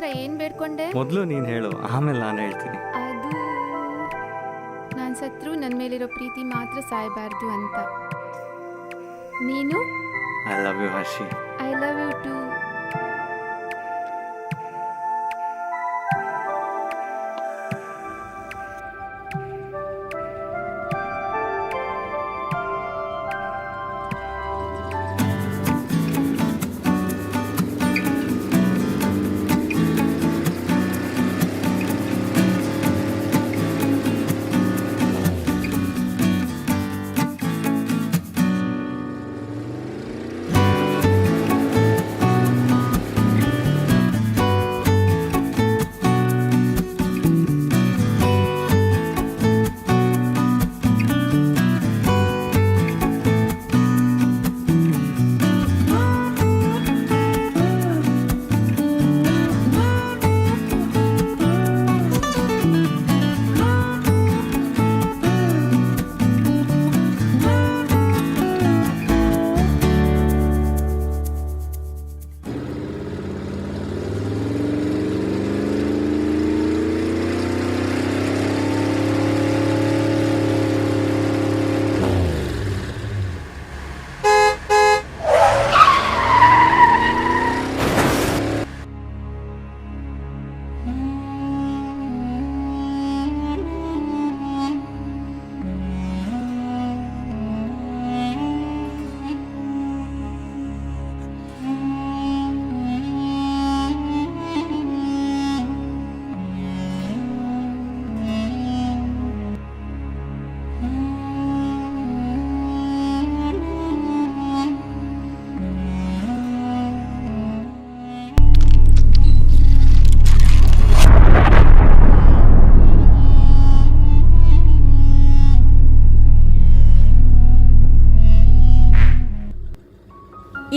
ಹತ್ರ ಏನು ಬೇಡ್ಕೊಂಡೆ? ಮೊದಲು ನೀನು ಹೇಳು, ಆಮೇಲೆ ನಾನು ಹೇಳ್ತೀನಿ. ಅದು ನಾನು ಸತ್ರು ನನ್ನ ಮೇಲಿರೋ ಪ್ರೀತಿ ಮಾತ್ರ ಸಾಯಬಾರ್ದು ಅಂತ. ನೀನು? I love you Harshi. I love you too.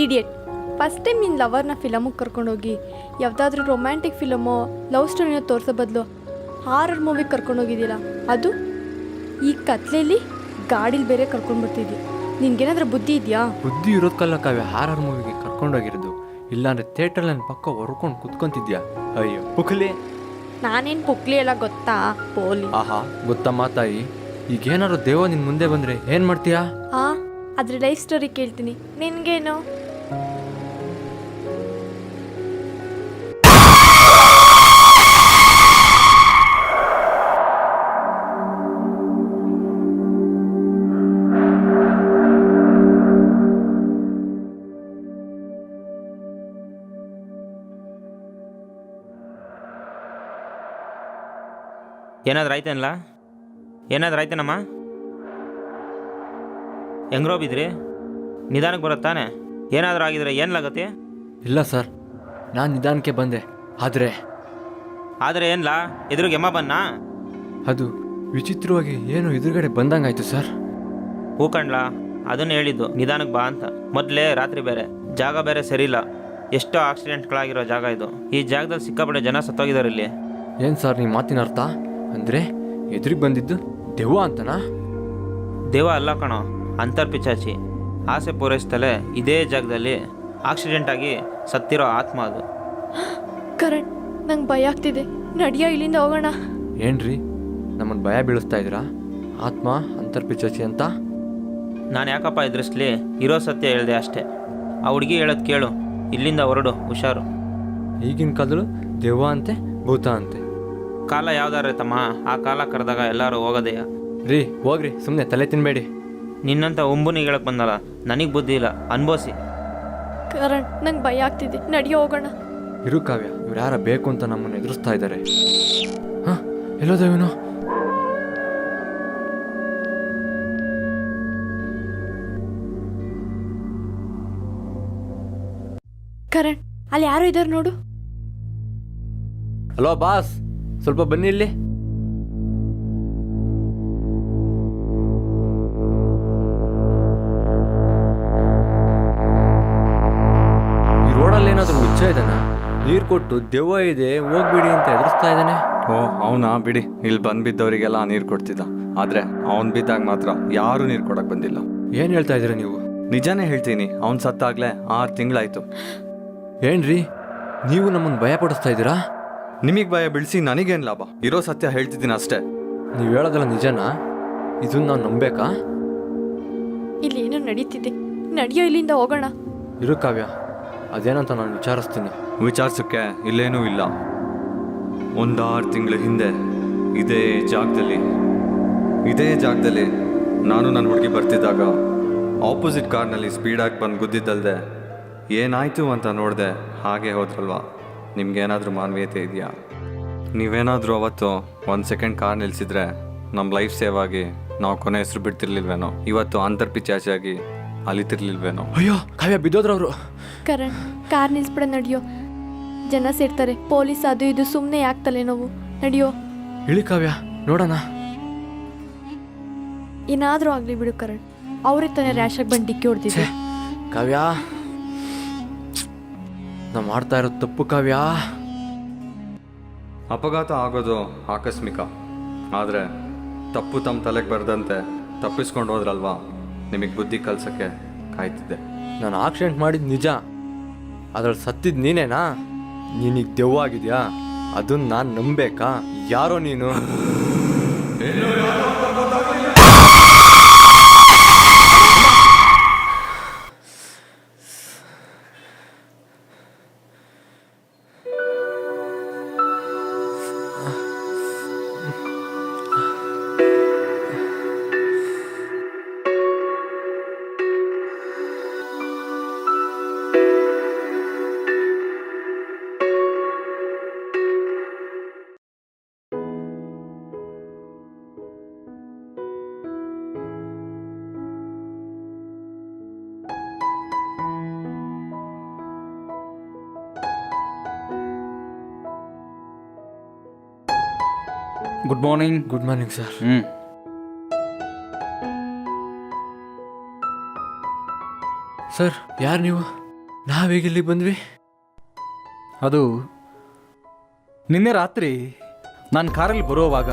Idiot. First time ನಿನ್ನ ಲವರ್ನ ಫಿಲಮಿಗೆ ಕರ್ಕೊಂಡೋಗಿ ಯಾವುದಾದ್ರೂ ರೊಮ್ಯಾಂಟಿಕ್ ಫಿಲಮೋ ಲವ್ ಸ್ಟೋರಿನೋ ತೋರಿಸೋ ಬದಲು ಹಾರರ್ ಮೂವಿಗೆ ಕರ್ಕೊಂಡೋಗಿದ್ದೀರಾ, ಅದು ಈ ಕತ್ಲೆಯಲ್ಲಿ ಗಾಡೀಲಿ ಬೇರೆ ಕರ್ಕೊಂಡ್ಬರ್ತಿದ್ದಿ. ನಿನ್ಗೇನಾದ್ರೂ ಬುದ್ಧಿ ಇದೆಯಾ? ಬುದ್ಧಿ ಇರೋದಕ್ಕಲ್ಲ ಕಾವ್ಯ ಹಾರರ್ ಮೂವಿಗೆ ಕರ್ಕೊಂಡೋಗಿರೋದು, ಇಲ್ಲಾಂದ್ರೆ ಥಿಯೇಟರ್ ನನ್ನ ಪಕ್ಕ ಹೊರ್ಕೊಂಡು ಕುತ್ಕೊಂತಿದ್ಯಾ? ಅಯ್ಯೋ ಪುಕ್ಲಿ. ನಾನೇನು ಪುಕ್ಲಿ ಎಲ್ಲ ಗೊತ್ತಾ ಪೋಲಿ. ಆಹಾ ಗೊತ್ತಮ್ಮ ತಾಯಿ. ಈಗೇನಾದ್ರು ದೇವ ನಿನ್ ಮುಂದೆ ಬಂದ್ರೆ ಏನ್ ಮಾಡ್ತೀಯಾ? ಅದ್ರ ಲೈಫ್ ಸ್ಟೋರಿ ಕೇಳ್ತೀನಿ, ನಿನ್ಗೇನು? ಏನಾದ್ರು ಆಯ್ತೇನಲ್ಲ? ಏನಾದ್ರು ಆಯ್ತೇನಮ್ಮ? ಹೆಂಗ್ರೋ ಬಿದ್ರಿ? ನಿಧಾನಕ್ಕೆ ಬರುತ್ತಾನೆ? ಏನಾದರೂ ಆಗಿದ್ರೆ ಏನ್ಲಾಗತ್ತೆ? ಇಲ್ಲ ಸರ್, ನಾನು ನಿಧಾನಕ್ಕೆ ಬಂದೆ. ಆದರೆ ಏನ್ಲಾ ಎದುರಿಗೆ ಎಮ್ಮ ಬನ್ನ? ಅದು ವಿಚಿತ್ರವಾಗಿ ಏನೋ ಎದುರುಗಡೆ ಬಂದಂಗಾಯ್ತು ಸರ್. ಹೂ ಕಣ್ಲಾ, ಅದನ್ನು ಹೇಳಿದ್ದು ನಿಧಾನಕ್ಕೆ ಬಾ ಅಂತ. ಮೊದಲೇ ರಾತ್ರಿ ಬೇರೆ, ಜಾಗ ಬೇರೆ ಸರಿ ಇಲ್ಲ. ಎಷ್ಟೋ ಆಕ್ಸಿಡೆಂಟ್ಗಳಾಗಿರೋ ಜಾಗ ಇದು. ಈ ಜಾಗದಲ್ಲಿ ಸಿಕ್ಕಾಪಟ್ಟೆ ಜನ ಸತ್ತೋಗಿದ್ದಾರೆ ಇಲ್ಲಿ. ಏನು ಸರ್ ನಿಮ್ಮ ಮಾತಿನ ಅರ್ಥ? ಅಂದರೆ ಎದುರಿಗೆ ಬಂದಿದ್ದು ದೆವ್ವ ಅಂತನಾ? ದೇವ ಅಲ್ಲ ಕಣೋ, ಅಂತರ್ಪಿಚಾಚಿ. ಆಸೆ ಪೂರೈಸ್ತಲೇ ಇದೇ ಜಾಗದಲ್ಲಿ ಆಕ್ಸಿಡೆಂಟ್ ಆಗಿ ಸತ್ತಿರೋ ಆತ್ಮ ಅದು. ಕರಣ್, ನಂಗೆ ಭಯ ಆಗ್ತಿದೆ. ನಡಿಯೋ, ಇಲ್ಲಿಂದ ಹೋಗೋಣ. ಏನ್ರಿ ನಮ್ಮನ್ನು ಭಯ ಬೀಳಿಸ್ತಾ ಇದ್ದೀರಾ? ಆತ್ಮ ಅಂತರ್ಪಿಚಾಚಿ ಅಂತ ನಾನು ಯಾಕಪ್ಪ ಎದುರಿಸ್ಲಿ? ಇರೋ ಸತ್ಯ ಹೇಳಿದೆ ಅಷ್ಟೇ. ಆ ಹುಡುಗಿ ಹೇಳೋದು ಕೇಳು. ಇಲ್ಲಿಂದ ಹೊರಡು, ಹುಷಾರು. ಈಗಿನ ಕಾಲದಲ್ಲೂ ದೆವ್ವ ಅಂತೆ ಭೂತ ಅಂತೆ. ಕಾಲ ಯಾವ್ದಾರ ತಮ್ಮ, ಆ ಕಾಲ ಕರೆದಾಗ ಎಲ್ಲರೂ ಹೋಗೋದೆಯಾ? ರೀ ಹೋಗ್ರಿ, ಸುಮ್ಮನೆ ತಲೆ ತಿನ್ಬೇಡಿ. ನಿನ್ನಂತ ಒಂಬುನಿಗೆ ಹೇಳಕ್ ಬಂದಲ್ಲ, ನನಗೆ ಬುದ್ಧಿ ಇಲ್ಲ, ಅನ್ಭವಿಸಿ. ಕರಣ್, ನಂಗೆ ಭಯ ಆಗ್ತಿದೆ. ನಡಿಯೋ, ಹೋಗೋಣ. ಇರು ಕಾವ್ಯ, ಇವ್ರು ಯಾರ ಬೇಕು ಅಂತ ನಮ್ಮನ್ನು ಎದುರಿಸ್ತಾ ಇದ್ದಾರೆ. ಹಾಂ, ಎಲ್ಲೋದ ಇವನು? ಕರಣ್, ಅಲ್ಲಿ ಯಾರು ಇದ್ದಾರೆ ನೋಡು. ಹಲೋ ಬಾಸ್, ಸ್ವಲ್ಪ ಬನ್ನಿ ಇಲ್ಲಿ. ಈ ರೋಡಲ್ಲಿ ಏನಾದರೂ ಹುಚ್ಚ ಇದ್ದಾನ? ನೀರು ಕೊಟ್ಟು ದೆವ್ವ ಇದೆ ಹೋಗ್ಬಿಡಿ ಅಂತ ಎದುರಿಸ್ತಾ ಇದ್ದಾನೆ. ಓ ಅವನಾ, ಬಿಡಿ. ಇಲ್ಲಿ ಬಿದ್ದವರಿಗೆಲ್ಲ ನೀರು ಕೊಡ್ತಿದ್ದ. ಆದರೆ ಅವನು ಬಿದ್ದಾಗ ಮಾತ್ರ ಯಾರೂ ನೀರು ಕೊಡಕ್ಕೆ ಬಂದಿಲ್ಲ. ಏನು ಹೇಳ್ತಾ ಇದ್ದೀರಾ ನೀವು? ನಿಜಾನೇ ಹೇಳ್ತೀನಿ, ಅವ್ನು ಸತ್ತಾಗಲೇ 6 ತಿಂಗಳಾಯ್ತು. ಏನ್ರಿ ನೀವು ನಮ್ಮನ್ನು ಭಯ ಪಡಿಸ್ತಾ ಇದ್ದೀರಾ? ನಿಮಗೆ ಭಯ ಬೀಳಿಸಿ ನನಗೇನು ಲಾಭ? ಇರೋ ಸತ್ಯ ಹೇಳ್ತಿದ್ದೀನಿ ಅಷ್ಟೇ. ನೀವು ಹೇಳೋದಲ್ಲ ನಿಜನಾ? ಇದನ್ನ ನಾವು ನಂಬೇಕಾ? ಇಲ್ಲಿ ಏನೋ ನಡೀತಿದೆ, ನಡೆಯೋ ಇಲ್ಲಿಂದ ಹೋಗೋಣ. ಇರು ಕಾವ್ಯ, ಅದೇನಂತ ನಾನು ವಿಚಾರಿಸ್ತೀನಿ. ವಿಚಾರಿಸೋಕ್ಕೆ ಇಲ್ಲೇನೂ ಇಲ್ಲ. 1-6 ತಿಂಗಳ ಹಿಂದೆ ಇದೇ ಜಾಗದಲ್ಲಿ ನಾನು ನನ್ನ ಹುಡುಗಿ ಬರ್ತಿದ್ದಾಗ ಆಪೋಸಿಟ್ ಕಾರ್ನಲ್ಲಿ ಸ್ಪೀಡಾಗಿ ಬಂದು ಗುದ್ದಿದ್ದಲ್ದೆ ಏನಾಯಿತು ಅಂತ ನೋಡಿದೆ, ಹಾಗೆ ಹೋದ್ರಲ್ವಾ? ನಿಮ್ಗೇನಾದರೂ ಮಾನವೀಯತೆ ಇದೆಯಾ? ನೀವೇನಾದರೂ ಅವತ್ತು 1 ಸೆಕೆಂಡ್ ಕಾರ್ ನಿಲ್ಲಿಸಿದ್ರೆ ನಮ್ಮ ಲೈಫ್ ಸೇವ್ ಆಗಿ ನಾವು ಕೊನೆ ಹೆಸರು ಬಿಡ್ತಿರ್ಲಿಲ್ವೇನೋ? ಇವತ್ತು ಅಂತರ್ಪಿಚಾಚಿಯಾಗಿ ಅಲಿತಿರ್ಲಿಲ್ವೇನೋ? ಅಯ್ಯೋ ಕಾವ್ಯ, ಬಿದ್ದೋದ್ರವರು. ಕರಣ್, ಕಾರ್ ನಿಲ್ಸ್ಬಿಡ, ನಡೆಯೋ. ಜನ ಸೇರ್ತಾರೆ, ಪೊಲೀಸ್ ಅದು ಇದು, ಸುಮ್ಮನೆ ಯಾಕೆ ತಲೆನೋವು? ನಡೆಯೋ. ಇಳಿ ಕಾವ್ಯ, ನೋಡೋಣ. ಏನಾದರೂ ಆಗಲಿ ಬಿಡು ಕರಣ್, ಅವ್ರಿಗೆ ತಾನೇ ರ್ಯಾಶಾಗಿ ಬಂದು ಡಿಕ್ಕಿ ಹೊಡ್ತಿದ್ದೆ. ಕಾವ್ಯ, ನಾ ಮಾಡ್ತಾ ಇರೋದು ತಪ್ಪು ಕಾವ್ಯ. ಅಪಘಾತ ಆಗೋದು ಆಕಸ್ಮಿಕ, ಆದರೆ ತಪ್ಪು ತಮ್ಮ ತಲೆಗೆ ಬರದಂತೆ ತಪ್ಪಿಸ್ಕೊಂಡು ಹೋದ್ರಲ್ವಾ? ನಿಮಗೆ ಬುದ್ಧಿ ಕಲ್ಸಕ್ಕೆ ಕಾಯ್ತಿದ್ದೆ. ನಾನು ಆಕ್ಸಿಡೆಂಟ್ ಮಾಡಿದ್ದು ನಿಜ, ಅದ್ರಲ್ಲಿ ಸತ್ತಿದ್ದು ನೀನೇನಾ? ನೀನೀಗ ದೆವ್ವಾಗಿದ್ಯಾ? ಅದನ್ನ ನಾನು ನಂಬೇಕಾ? ಯಾರೋ ನೀನು? Good morning. Good morning sir. Sir, ಯಾರು ನೀವು? ನಾವೀಗ ಇಲ್ಲಿಗೆ ಬಂದ್ವಿ? ಅದು ನಿನ್ನೆ ರಾತ್ರಿ ನಾನು ಕಾರಲ್ಲಿ ಬರುವಾಗ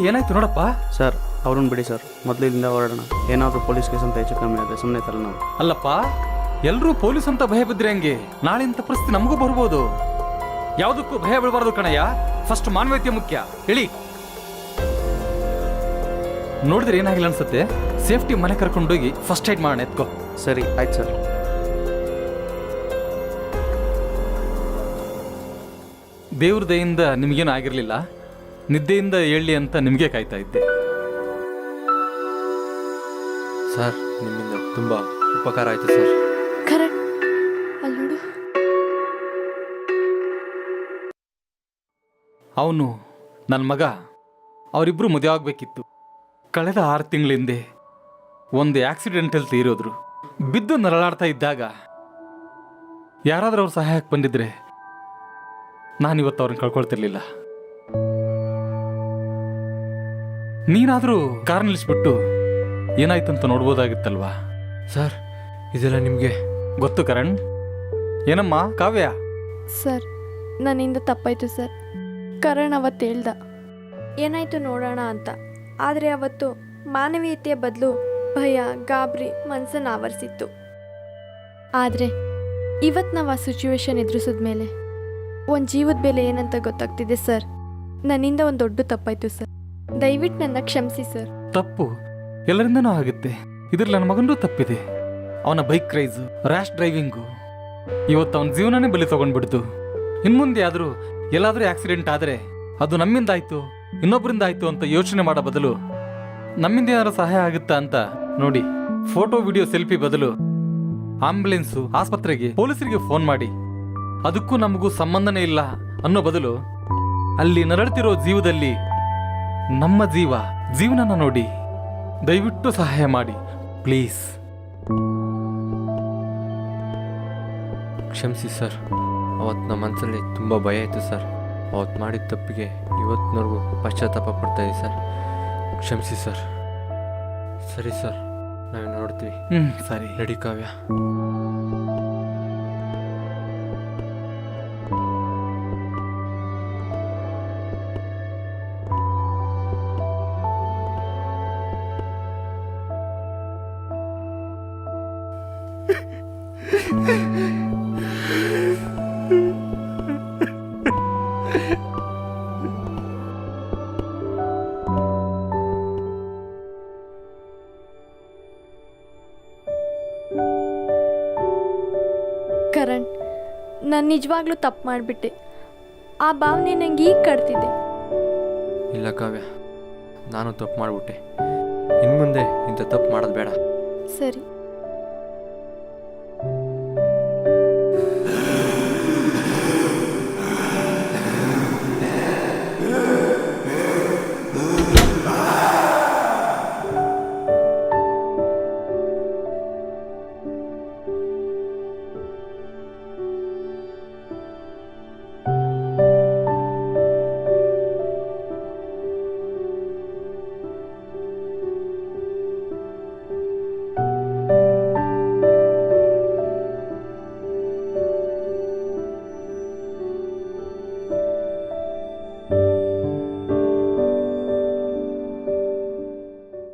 ಏನಾಯ್ತು ನೋಡಪ್ಪ. ಸರ್, ಅವ್ರನ್ನ ಬಿಡಿ ಸರ್, ಮೊದಲು ಇಲ್ಲಿಂದ ಹೊರಡೋಣ. ಏನಾದರೂ ಪೊಲೀಸ್ ಕೇಸ್ ಅಂತ ಹೆಚ್ಚು ಕಮ್ಮಿ ಆದರೆ ಸುಮ್ಮನೆ ತಲೆ ನಾವು. ಅಲ್ಲಪ್ಪ, ಎಲ್ಲರೂ ಪೊಲೀಸ್ ಅಂತ ಭಯ ಬಿದ್ರೆ ಹೆಂಗೆ? ನಾಳೆ ಇಂಥ ಪರಿಸ್ಥಿತಿ ನಮಗೂ ಬರ್ಬೋದು. ಯಾವುದಕ್ಕೂ ಭಯ ಬೀಳಬಾರ್ದು ಕಣಯ್ಯ. ಫಸ್ಟ್ ಮಾನವೀಯತೆ ಮುಖ್ಯ. ಹೇಳಿ, ನೋಡಿದ್ರೆ ಏನಾಗಿಲ್ಲ ಅನ್ಸುತ್ತೆ. ಸೇಫ್ಟಿ ಮನೆ ಕರ್ಕೊಂಡೋಗಿ ಫಸ್ಟ್ ಏಡ್ ಮಾಡೋಣ. ಎತ್ಕೋ. ಸರಿ, ಆಯ್ತು ಸರ್. ದೇವ್ರ ದಯಿಂದ ನಿಮಗೇನು ಆಗಿರಲಿಲ್ಲ. ನಿದ್ದೆಯಿಂದ ಹೇಳಿ ಅಂತ ನಿಮಗೆ ಕಾಯ್ತಾ ಇದ್ದೆ. ಸರ್, ನಿಮ್ಮಿಂದ ತುಂಬ ಉಪಕಾರ ಆಯಿತು ಸರ್. ಕರಣ್, ಅಲ್ಲಿ ನೋಡು. ಅವನು ನನ್ನ ಮಗ. ಅವರಿಬ್ಬರು ಮದುವೆ ಆಗಬೇಕಿತ್ತು. ಕಳೆದ 6 ತಿಂಗಳ ಹಿಂದೆ ಒಂದು ಆಕ್ಸಿಡೆಂಟಲ್ಲಿ ತೀರೋದ್ರು. ಬಿದ್ದು ನರಳಾಡ್ತಾ ಇದ್ದಾಗ ಯಾರಾದರೂ ಅವ್ರ ಸಹಾಯಕ್ಕೆ ಬಂದಿದ್ರೆ ನಾನಿವತ್ತು ಅವ್ರನ್ನ ಕಳ್ಕೊಳ್ತಿರ್ಲಿಲ್ಲ. ನೀನಾದರೂ ಕಾರ್ ನಿಲ್ಲಿಸ್ಬಿಟ್ಟು ಏನಾಯ್ತಂತ ನೋಡ್ಬೋದಾಗಿತ್ತಲ್ವಾ? ಸರ್, ಇದೆಲ್ಲ ನಿಮಗೆ ಗೊತ್ತು ಕರಣ್. ಏನಮ್ಮ ಕಾವ್ಯ? ಸರ್, ನನ್ನಿಂದ ತಪ್ಪಾಯ್ತು ಸರ್. ಕರಣ್ ಅವತ್ತು ಹೇಳ್ದ ಏನಾಯ್ತು ನೋಡೋಣ ಅಂತ. ಆದರೆ ಅವತ್ತು ಮಾನವೀಯತೆಯ ಬದಲು ಭಯ, ಗಾಬರಿ ಮನಸ್ಸನ್ನು ಆವರಿಸಿತ್ತು. ಆದರೆ ಇವತ್ತು ನಾವು ಆ ಸಿಚುವೇಶನ್ ಎದುರಿಸಿದ್ಮೇಲೆ ಒಂದು ಜೀವದ ಬೆಲೆ ಏನಂತ ಗೊತ್ತಾಗ್ತಿದೆ ಸರ್. ನನ್ನಿಂದ ಒಂದು ದೊಡ್ಡ ತಪ್ಪಾಯ್ತು ಸರ್. ದಯವಿಟ್ಟು ನನ್ನ ಕ್ಷಮಿಸಿ ಸರ್. ತಪ್ಪು ಎಲ್ಲರಿಂದನೂ ಆಗುತ್ತೆ. ಇದ್ರಲ್ಲಿ ನನ್ನ ಮಗನೂ ತಪ್ಪಿದೆ. ಅವನ ಬೈಕ್ ಕ್ರೈಸು, ರ್ಯಾಶ್ ಡ್ರೈವಿಂಗು ಇವತ್ತು ಅವನ ಜೀವನನೇ ಬಲಿ ತಗೊಂಡ್ಬಿಡ್ತು. ಇನ್ಮುಂದೆ ಆದರೂ ಎಲ್ಲಾದರೂ ಆಕ್ಸಿಡೆಂಟ್ ಆದರೆ ಅದು ನಮ್ಮಿಂದಾಯ್ತು, ಇನ್ನೊಬ್ಬರಿಂದ ಆಯ್ತು ಅಂತ ಯೋಚನೆ ಮಾಡೋ ಬದಲು ನಮ್ಮಿಂದ ಏನಾದ್ರು ಸಹಾಯ ಆಗುತ್ತಾ ಅಂತ ನೋಡಿ ಫೋಟೋ ವಿಡಿಯೋ ಸೆಲ್ಫಿ ಬದಲು ಆಂಬ್ಯುಲೆನ್ಸು, ಆಸ್ಪತ್ರೆಗೆ, ಪೊಲೀಸರಿಗೆ ಫೋನ್ ಮಾಡಿ ಅದಕ್ಕೂ ನಮಗೂ ಸಂಬಂಧನೇ ಇಲ್ಲ ಅನ್ನೋ ಬದಲು ಅಲ್ಲಿ ನರಳುತ್ತಿರೋ ಜೀವದಲ್ಲಿ ನಮ್ಮ ಜೀವನನ ನೋಡಿ ದಯವಿಟ್ಟು ಸಹಾಯ ಮಾಡಿ ಪ್ಲೀಸ್. ಕ್ಷಮಿಸಿ ಸರ್. ಅವತ್ತು ನಮ್ಮ ಮನಸ್ಸಲ್ಲಿ ತುಂಬ ಭಯ ಇತ್ತು ಸರ್. ಅವತ್ತು ಮಾಡಿದ ತಪ್ಪಿಗೆ ಇವತ್ತಿನವರೆಗೂ ಪಶ್ಚಾತ್ತಾಪ ಪಡ್ತಾ ಇದ್ದೀವಿ ಸರ್. ಕ್ಷಮಿಸಿ ಸರ್. ಸರಿ ಸರ್, ನಾವು ನೋಡ್ತೀವಿ. ಸರಿ. ರೆಡಿ ಕಾವ್ಯ? ಕರಣ್, ನಾನು ನಿಜವಾಗ್ಲೂ ತಪ್ಪು ಮಾಡಿಬಿಟ್ಟೆ. ಆ ಭಾವನೆ ನಂಗೆ ಈಗ ಕಾಡ್ತಿದೆ. ಇಲ್ಲ ಕಾವ್ಯ, ನಾನು ತಪ್ಪು ಮಾಡಿಬಿಟ್ಟೆ. ಇನ್ನು ಮುಂದೆ ಇಂಥ ತಪ್ಪು ಮಾಡೋದು ಬೇಡ. ಸರಿ.